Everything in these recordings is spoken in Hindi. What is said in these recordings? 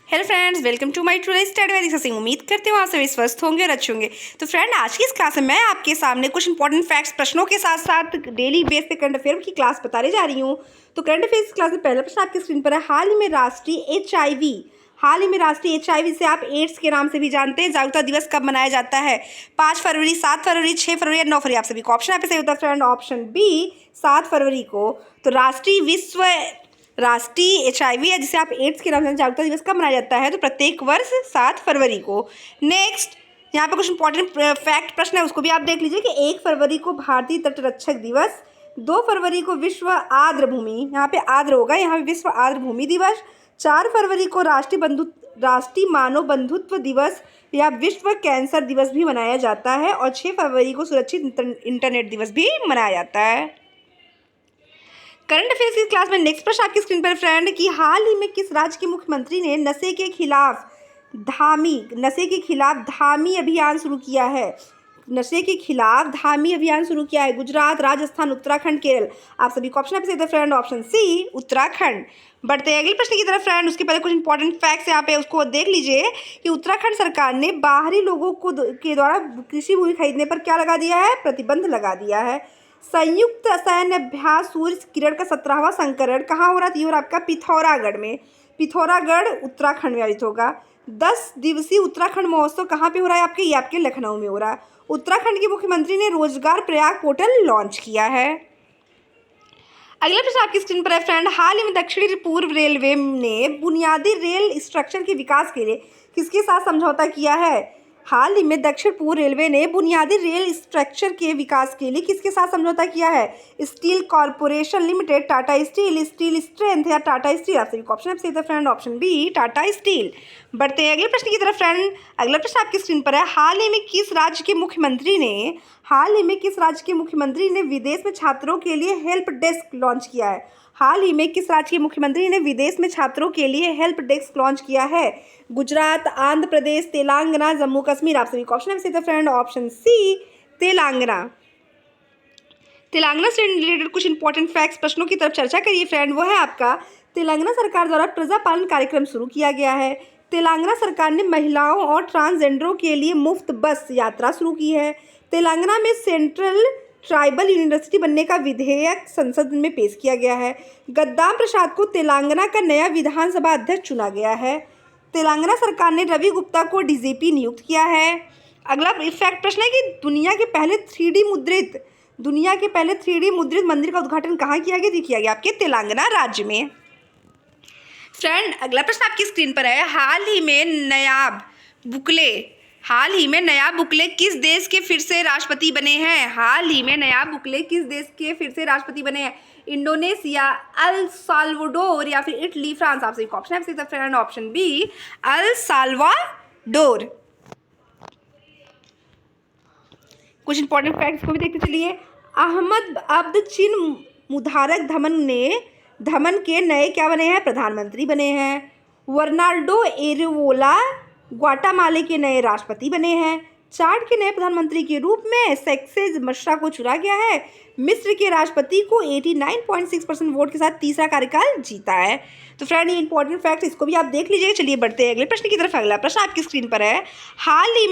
Hello friends, welcome to my today study में सिंह। उम्मीद करती हूँ आप सभी स्वस्थ होंगे और अच्छे होंगे। तो फ्रेंड, आज की इस क्लास में मैं आपके सामने कुछ इंपॉर्टेंट फैक्ट्स प्रश्नों के साथ साथ डेली बेस पे करंट अफेयर की क्लास बताने जा रही हूँ। तो करंट अफेयर की क्लास में पहला प्रश्न आपकी स्क्रीन पर है। हाल ही में राष्ट्रीय HIV से आप एड्स के नाम से भी जानते हैं जागरूकता दिवस कब मनाया जाता है? 5 फरवरी, 7 फरवरी, 6 फरवरी या 9 फरवरी? आप सभी को ऑप्शन यहाँ पे सही होता है फ्रेंड, ऑप्शन बी 7 फरवरी को। तो राष्ट्रीय HIV है जिसे आप एड्स के नाम से जागरूकता दिवस कब मनाया जाता है? तो प्रत्येक वर्ष 7 फरवरी को। नेक्स्ट, यहाँ पे कुछ इंपॉर्टेंट फैक्ट प्रश्न है, उसको भी आप देख लीजिए कि 1 फरवरी को भारतीय तटरक्षक दिवस, 2 फरवरी को विश्व आर्द्र भूमि, यहाँ पे आर्द्र होगा, यहाँ पे विश्व आर्द्र भूमि दिवस, 4 फरवरी को राष्ट्रीय मानव बंधुत्व दिवस या विश्व कैंसर दिवस भी मनाया जाता है, और 6 फरवरी को सुरक्षित इंटरनेट दिवस भी मनाया जाता है। करंट अफेयर्स की क्लास में नेक्स्ट प्रश्न आपकी स्क्रीन पर फ्रेंड कि हाल ही में किस राज्य के मुख्यमंत्री ने नशे के खिलाफ धामी अभियान शुरू किया है? नशे के खिलाफ धामी अभियान शुरू किया है। गुजरात, राजस्थान, उत्तराखंड, केरल? आप सभी को ऑप्शन आप से फ्रेंड, ऑप्शन सी उत्तराखंड। बढ़ते हैं अगले प्रश्न की तरफ फ्रेंड। उसके पहले कुछ इंपॉर्टेंट फैक्ट्स यहाँ पे उसको देख लीजिए कि उत्तराखंड सरकार ने बाहरी लोगों के द्वारा कृषि भूमि खरीदने पर क्या लगा दिया है? प्रतिबंध लगा दिया है। संयुक्त सैन्य अभ्यास सूर्य किरण का 17वां संस्करण कहाँ हो रहा था? ये हो रहा आपका पिथौरागढ़ में। पिथौरागढ़ उत्तराखंड में आयोजित होगा। 10 दिवसीय उत्तराखंड महोत्सव कहाँ पे हो रहा है आपके? ये आपके लखनऊ में हो रहा है। उत्तराखंड के मुख्यमंत्री ने रोजगार प्रयाग पोर्टल लॉन्च किया है। अगला प्रश्न आपकी स्क्रीन पर है फ्रेंड। हाल ही में दक्षिणी पूर्व रेलवे ने बुनियादी रेल स्ट्रक्चर के विकास के लिए किसके साथ समझौता किया है? हाल ही में दक्षिण पूर्व रेलवे ने बुनियादी रेल स्ट्रक्चर के विकास के लिए किसके साथ समझौता किया है? Steel corporation limited, Tata steel, steel strength या टाटा स्टील? आप सभी ऑप्शन सही था friend, option B Tata steel. बढ़ते हैं अगले प्रश्न की तरफ फ्रेंड। अगला प्रश्न आपकी स्क्रीन पर है। हाल ही में किस राज्य के मुख्यमंत्री ने विदेश में छात्रों के लिए हेल्प डेस्क लॉन्च किया है? हाल ही में किस राज्य के मुख्यमंत्री ने विदेश में छात्रों के लिए हेल्प डेस्क लॉन्च किया है? गुजरात, आंध्र प्रदेश, तेलंगाना, जम्मू कश्मीर? आप सभी ऑप्शन में से friend, option C Telangana. Telangana से रिलेटेड कुछ इंपॉर्टेंट फैक्ट्स प्रश्नों की तरफ चर्चा करिए फ्रेंड। वो है आपका तेलंगाना सरकार द्वारा प्रजा पालन कार्यक्रम शुरू किया गया है। तेलंगाना सरकार ने महिलाओं और ट्रांसजेंडरों के लिए मुफ्त बस यात्रा शुरू की है। तेलंगाना में सेंट्रल ट्राइबल यूनिवर्सिटी बनने का विधेयक संसद में पेश किया गया है। गद्दाम प्रसाद को तेलंगाना का नया विधानसभा अध्यक्ष चुना गया है। तेलंगाना सरकार ने रवि गुप्ता को डीजीपी नियुक्त किया है। अगला फैक्ट प्रश्न है कि दुनिया के पहले 3D मुद्रित मंदिर का उद्घाटन कहाँ किया गया? किया गया आपके तेलंगाना राज्य में। फ्रेंड, अगला प्रश्न आपकी स्क्रीन पर है। हाल ही में नयाब बुकले किस देश के फिर से राष्ट्रपति बने हैं? हाल ही में नयाब बुकले किस देश के फिर से राष्ट्रपति बने हैं? इंडोनेशिया, अल साल्वाडोर या फिर इटली, फ्रांस? आप सभी को ऑप्शन है friend, option B El Salvador. कुछ इंपॉर्टेंट फैक्ट्स को भी देखते चलिए। अहमद अब्द चिन मुबारक धमन के नए क्या बने हैं? प्रधानमंत्री बने हैं। वर्नाल्डो एरिवोला ग्वाटामाला के नए राष्ट्रपति बने हैं। चाड के नए प्रधानमंत्री के रूप में सक्सेस मशरा को चुना गया है। मिस्र के राष्ट्रपति को 89.6% वोट के साथ तीसरा कार्यकाल जीता है। तो फ्रेंड, ये इंपॉर्टेंट फैक्ट इसको भी आप देख लीजिए। चलिए बढ़ते हैं अगले प्रश्न की तरफ। अगला प्रश्न आपकी स्क्रीन पर है। हाल ही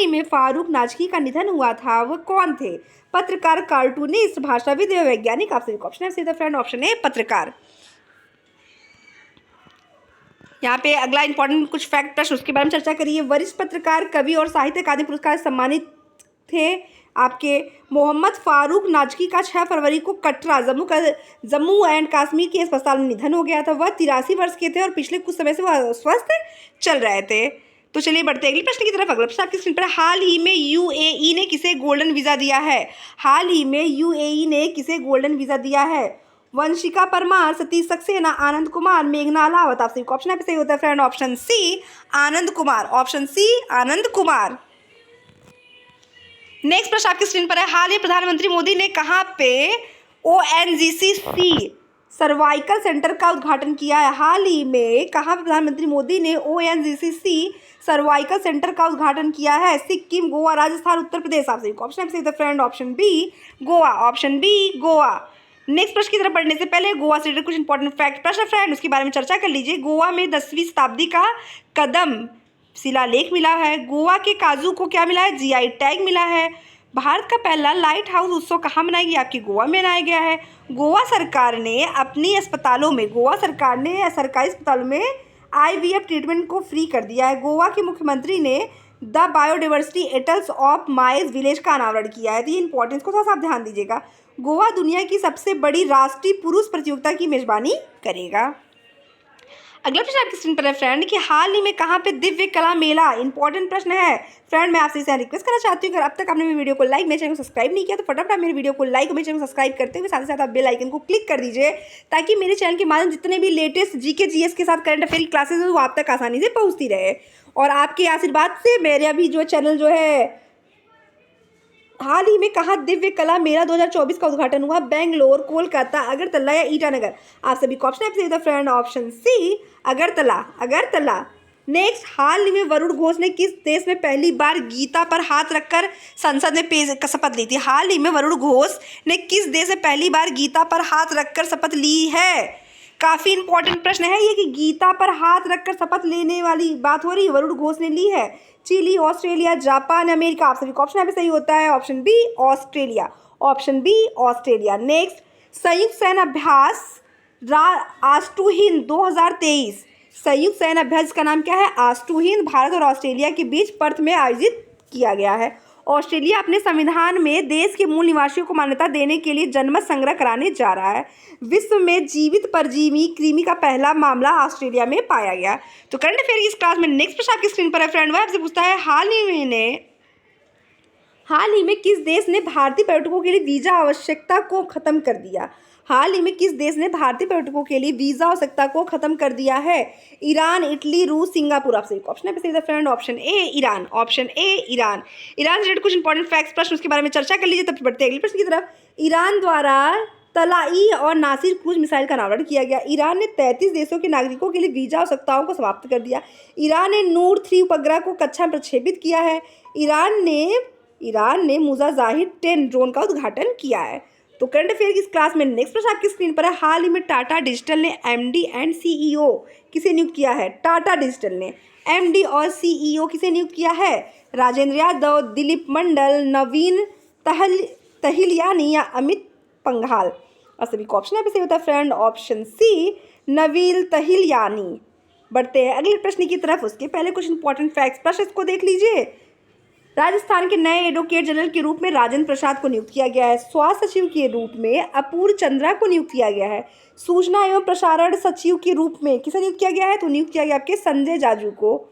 में फारूक नाजकी का निधन हुआ था, वो कौन थे? पत्रकार, कार्टूनिस्ट, भाषाविद या वैज्ञानिक? आप सभी ऑप्शन है सीधा फ्रेंड, ऑप्शन ए पत्रकार। यहाँ पे अगला इंपॉर्टेंट कुछ फैक्ट प्रश्न उसके बारे में चर्चा करिए। वरिष्ठ पत्रकार, कवि और साहित्य अकादमी पुरस्कार सम्मानित थे आपके मोहम्मद फारूक नाजकी का 6 फरवरी को कटरा, जम्मू एंड कश्मीर के अस्पताल में निधन हो गया था। वह 83 वर्ष के थे और पिछले कुछ समय से वह स्वस्थ चल रहे थे। तो चलिए बढ़ते हैं अगले प्रश्न की तरफ। अगला प्रश्न आपकी स्क्रीन पर। हाल ही में यूएई ने किसे गोल्डन वीज़ा दिया है? हाल ही में यूएई ने किसे गोल्डन वीज़ा दिया है? वंशिका परमार, सतीश सक्सेना, आनंद कुमार, मेघना अलावत? आप सभी को ऑप्शन पे सही होता है फ्रेंड, ऑप्शन सी Anand Kumar, option C Anand Kumar. Next प्रश्न आपकी स्क्रीन पर है। हाल ही प्रधानमंत्री मोदी ने कहाँ पे ONGC सर्वाइकल सेंटर का उद्घाटन किया है? हाल ही में कहाँ पे प्रधानमंत्री मोदी ने ONGC सर्वाइकल सेंटर का उद्घाटन किया है? सिक्किम, गोवा, राजस्थान, उत्तर प्रदेश? आप सभी को ऑप्शन पे सही होता है friend, option B Goa, option B Goa. Next प्रश्न की तरफ बढ़ने से पहले गोवा से रिलेटेड कुछ इंपॉर्टेंट फैक्ट प्रश्न फ्रेंड, उसके बारे में चर्चा कर लीजिए। गोवा में 10वीं शताब्दी का कदम शिलालेख मिला है। गोवा के काजू को क्या मिला है? जीआई टैग मिला है। भारत का पहला लाइट हाउस उत्सव कहाँ मनाया गया? आपके गोवा में मनाया गया है। गोवा सरकार ने सरकारी अस्पतालों में IVF ट्रीटमेंट को फ्री कर दिया है। गोवा के मुख्यमंत्री ने द बायोडाइवर्सिटी एटल्स ऑफ माइज विलेज का अनावरण किया है। तो ये इंपॉर्टेंस को थोड़ा सा आप ध्यान दीजिएगा। गोवा दुनिया की सबसे बड़ी राष्ट्रीय पुरुष प्रतियोगिता की मेजबानी करेगा। अगला प्रश्न आपकी स्क्रीन पर है फ्रेंड कि हाल ही में कहाँ पे दिव्य कला मेला, इंपॉर्टेंट प्रश्न है फ्रेंड। मैं आपसे इसे रिक्वेस्ट करना चाहती हूँ, अगर अब तक आपने मेरे वीडियो को लाइक, मेरे चैनल को सब्सक्राइब नहीं किया तो फटाफट आप मेरे वीडियो को लाइक और मेरे चैनल को सब्सक्राइब करते हुए साथ ही साथ आप बेल आइकन को क्लिक कर दीजिए, ताकि मेरे चैनल के माध्यम जितने भी लेटेस्ट जीके जीएस के साथ करंट अफेयर की क्लासेज है वो आप तक आसानी से पहुँचती रहे। और आपके आशीर्वाद से मेरे अभी जो चैनल जो है, हाल ही में कहाँ दिव्य कला मेला 2024 का उद्घाटन हुआ? बेंगलोर, कोलकाता, अगरतला या ईटानगर? आप सभी को ऑप्शन आपसे फ्रेंड, ऑप्शन सी अगरतला। नेक्स्ट, हाल ही में वरुण घोष ने किस देश में पहली बार गीता पर हाथ रखकर संसद में शपथ ली थी? हाल ही में वरुण घोष ने किस देश में पहली बार गीता पर हाथ रखकर शपथ ली है? काफ़ी इंपॉर्टेंट प्रश्न है ये कि गीता पर हाथ रखकर शपथ लेने वाली बात हो रही है, वरुण घोष ने ली है। Chile, Australia, Japan, America? आप सभी का ऑप्शन यहाँ पे सही होता है, ऑप्शन बी ऑस्ट्रेलिया। नेक्स्ट, संयुक्त सैन्य अभ्यास आस्टू हिंद 2023, संयुक्त सैन्य अभ्यास का नाम क्या है? आस्टू हिंद, भारत और ऑस्ट्रेलिया के बीच पर्थ में आयोजित किया गया है। ऑस्ट्रेलिया अपने संविधान में देश के मूल निवासियों को मान्यता देने के लिए जनमत संग्रह कराने जा रहा है। विश्व में जीवित परजीवी कृमि का पहला मामला ऑस्ट्रेलिया में पाया गया। तो करंट अफेयर की इस क्लास में नेक्स्ट प्रश्न आपकी स्क्रीन पर है फ्रेंड, वह आपसे पूछता है हाल ही में किस देश ने भारतीय पर्यटकों के लिए वीजा आवश्यकता को खत्म कर दिया? हाल ही में किस देश ने भारतीय पर्यटकों के लिए वीजा आवश्यकता को खत्म कर दिया है? ईरान, इटली, रूस, सिंगापुर? आप सभी ऑप्शन है friend, option A Iran Iran से रिलेटेड कुछ इंपॉर्टेंट फैक्ट्स प्रश्न, उसके बारे में चर्चा कर लीजिए। तब बढ़ते हैं अगले प्रश्न की तरफ। ईरान द्वारा तलाई और नासिर क्रूज मिसाइल का अनावरण किया गया। ईरान ने 33 देशों के नागरिकों के लिए वीजा आवश्यकताओं को समाप्त कर दिया। ईरान ने नूर 3 उपग्रह को कक्षा में प्रक्षेपित किया है। ईरान ने मुजाहिद 10 ड्रोन का उद्घाटन किया है। तो करंट अफेयर की इस क्लास में नेक्स्ट प्रश्न आपकी स्क्रीन पर है। हाल ही में टाटा डिजिटल ने MD एंड CEO किसे नियुक्त किया है? टाटा डिजिटल ने MD और CEO किसे नियुक्त किया है? राजेंद्र यादव, दिलीप मंडल, नवीन तहिलियानी या अमित पंघाल? और सभी को ऑप्शन है होता है फ्रेंड, ऑप्शन सी नवीन तहिलियानी। बढ़ते हैं अगले प्रश्न की तरफ, उसके पहले कुछ इंपॉर्टेंट फैक्ट्स प्रश्न को देख लीजिए। राजस्थान के नए एडवोकेट जनरल के रूप में राजेंद्र प्रसाद को नियुक्त किया गया है। स्वास्थ्य सचिव के रूप में अपूर्व चंद्रा को नियुक्त किया गया है। सूचना एवं प्रसारण सचिव के रूप में किसे नियुक्त किया गया है? तो नियुक्त किया गया आपके संजय जाजू को।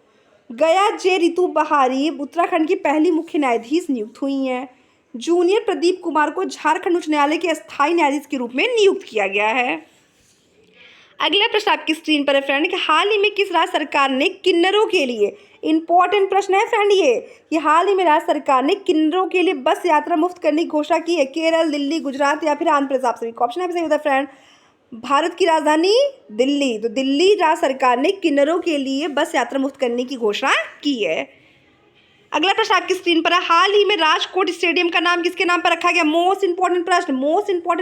गया जे ऋतु बहारी उत्तराखंड की पहली मुख्य न्यायाधीश नियुक्त हुई हैं। जूनियर प्रदीप कुमार को झारखंड उच्च न्यायालय के अस्थायी न्यायाधीश के रूप में नियुक्त किया गया है। अगला प्रश्न आपकी स्क्रीन पर है फ्रेंड कि हाल ही में किस राज्य सरकार ने किन्नरों के लिए, इंपॉर्टेंट प्रश्न है फ्रेंड ये हाल ही में राज्य सरकार ने किन्नरों के लिए बस यात्रा मुफ्त करने की घोषणा की है? केरल, दिल्ली, गुजरात या फिर आंध्र प्रदेश? आप सभी ऑप्शन है होता है फ्रेंड, भारत की राजधानी दिल्ली। तो दिल्ली राज्य सरकार ने किन्नरों के लिए बस यात्रा मुफ्त करने की घोषणा की है। अगला प्रश्न आपकी स्क्रीन पर है। हाल ही में राजकोट स्टेडियम का नाम किसके नाम पर रखा गया? मोस्ट इंपॉर्टेंट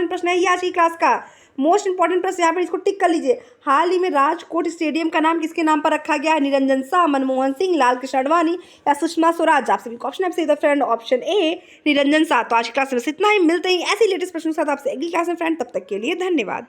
प्रश्न है ये आज की क्लास का। मोस्ट इंपॉर्टेंट प्रश्न यहाँ पर इसको टिक कर लीजिए। हाल ही में राजकोट स्टेडियम का नाम किसके नाम पर रखा गया है? निरंजन शाह, मनमोहन सिंह, लाल कृष्ण आडवाणी या सुषमा स्वराज? आप सभी ऑप्शन आपसे फ्रेंड, ऑप्शन ए निरंजन शाह। तो आज की क्लास में बस इतना ही, मिलते हैं ऐसे लेटेस्ट प्रश्नों के साथ आपसे अगली क्लास में फ्रेंड, तब तक के लिए धन्यवाद।